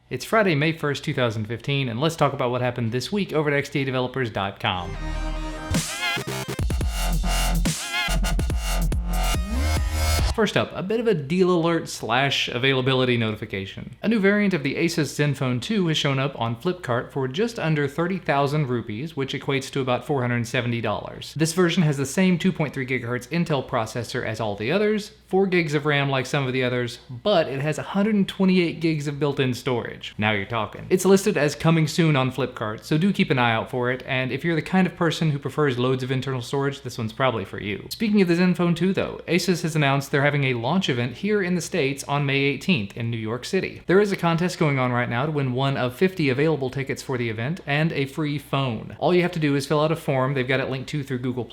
It's Friday, May 1st, 2015, and let's talk about what happened this week over at xdadevelopers.com. First up, a bit of a deal alert / availability notification. A new variant of the ASUS ZenFone 2 has shown up on Flipkart for just under 30,000 rupees, which equates to about $470. This version has the same 2.3 GHz Intel processor as all the others, 4 gigs of RAM like some of the others, but it has 128 gigs of built-in storage. Now you're talking. It's listed as coming soon on Flipkart, so do keep an eye out for it, and if you're the kind of person who prefers loads of internal storage, this one's probably for you. Speaking of the ZenFone 2 though, ASUS has announced they're having a launch event here in the States on May 18th in New York City. There is a contest going on right now to win one of 50 available tickets for the event and a free phone. All you have to do is fill out a form, they've got it linked to through Google+,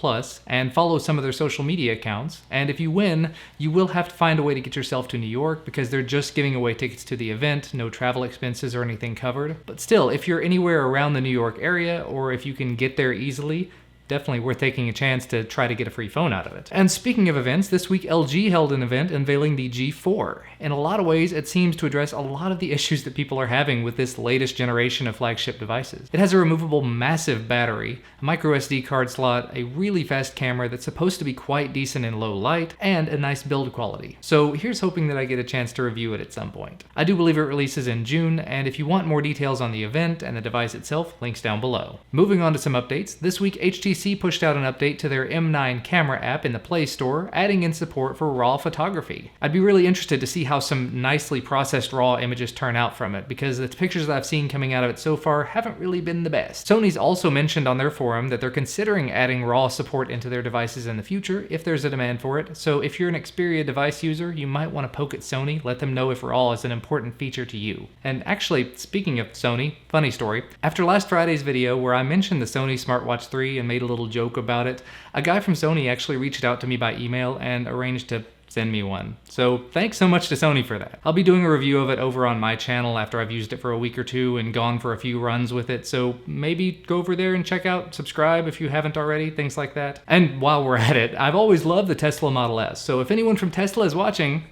and follow some of their social media accounts, and if you win, you will have to find a way to get yourself to New York because they're just giving away tickets to the event, no travel expenses or anything covered. But still, if you're anywhere around the New York area, or if you can get there easily, definitely worth taking a chance to try to get a free phone out of it. And speaking of events, this week LG held an event unveiling the G4. In a lot of ways, it seems to address a lot of the issues that people are having with this latest generation of flagship devices. It has a removable massive battery, a micro SD card slot, a really fast camera that's supposed to be quite decent in low light, and a nice build quality. So here's hoping that I get a chance to review it at some point. I do believe it releases in June, and if you want more details on the event and the device itself, links down below. Moving on to some updates, this week HTC pushed out an update to their M9 camera app in the Play Store, adding in support for RAW photography. I'd be really interested to see how some nicely processed RAW images turn out from it, because the pictures that I've seen coming out of it so far haven't really been the best. Sony's also mentioned on their forum that they're considering adding RAW support into their devices in the future if there's a demand for it, so if you're an Xperia device user, you might want to poke at Sony, let them know if RAW is an important feature to you. And actually, speaking of Sony, funny story, after last Friday's video where I mentioned the Sony Smartwatch 3 and made a little joke about it, a guy from Sony actually reached out to me by email and arranged to send me one. So thanks so much to Sony for that. I'll be doing a review of it over on my channel after I've used it for a week or two and gone for a few runs with it, so maybe go over there and check out, subscribe if you haven't already, things like that. And while we're at it, I've always loved the Tesla Model S, so if anyone from Tesla is watching,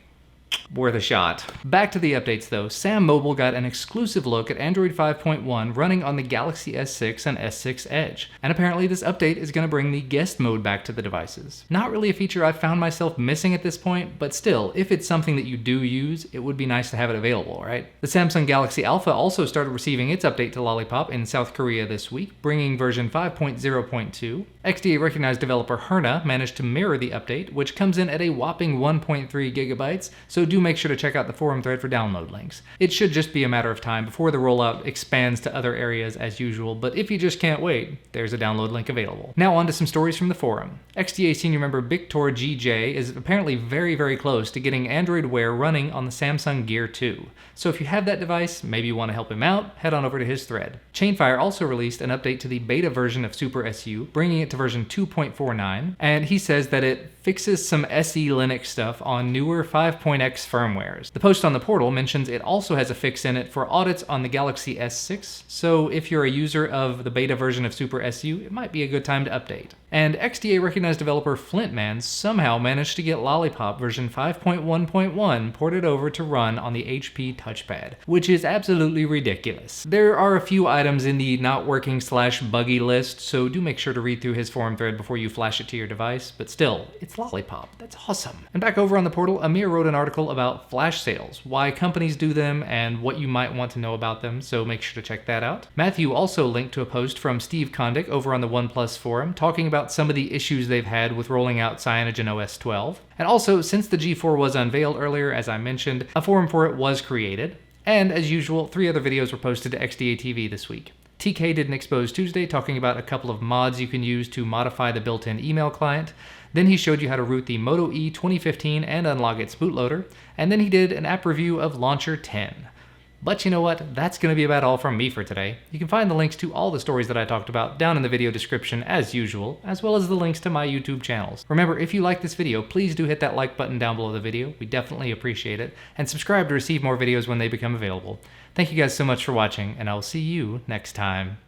worth a shot. Back to the updates though, Sam Mobile got an exclusive look at Android 5.1 running on the Galaxy S6 and S6 Edge, and apparently this update is going to bring the guest mode back to the devices. Not really a feature I've found myself missing at this point, but still, if it's something that you do use, it would be nice to have it available, right? The Samsung Galaxy Alpha also started receiving its update to Lollipop in South Korea this week, bringing version 5.0.2. XDA-recognized developer Herna managed to mirror the update, which comes in at a whopping 1.3 gigabytes, so do make sure to check out the forum thread for download links. It should just be a matter of time before the rollout expands to other areas as usual, but if you just can't wait, there's a download link available. Now on to some stories from the forum. XDA senior member Victor GJ is apparently very close to getting Android Wear running on the Samsung Gear 2. So if you have that device, maybe you want to help him out, head on over to his thread. Chainfire also released an update to the beta version of Super SU, bringing it to version 2.49, and he says that it fixes some SE Linux stuff on newer 5.x firmwares. The post on the portal mentions it also has a fix in it for audits on the Galaxy S6, so if you're a user of the beta version of Super SU, it might be a good time to update. And XDA-recognized developer Flintman somehow managed to get Lollipop version 5.1.1 ported over to run on the HP touchpad, which is absolutely ridiculous. There are a few items in the not working / buggy list, so do make sure to read through his forum thread before you flash it to your device, but still, it's Lollipop. That's awesome. And back over on the portal, Amir wrote an article about flash sales, why companies do them, and what you might want to know about them, so make sure to check that out. Matthew also linked to a post from Steve Kondik over on the OnePlus forum talking about some of the issues they've had with rolling out CyanogenOS 12. And also, since the G4 was unveiled earlier, as I mentioned, a forum for it was created. And as usual, 3 other videos were posted to XDA TV this week. TK did an Expose Tuesday talking about a couple of mods you can use to modify the built-in email client. Then he showed you how to root the Moto E 2015 and unlock its bootloader. And then he did an app review of Launcher 10. But you know what? That's going to be about all from me for today. You can find the links to all the stories that I talked about down in the video description as usual, as well as the links to my YouTube channels. Remember, if you like this video, please do hit that like button down below the video. We definitely appreciate it. And subscribe to receive more videos when they become available. Thank you guys so much for watching, and I will see you next time.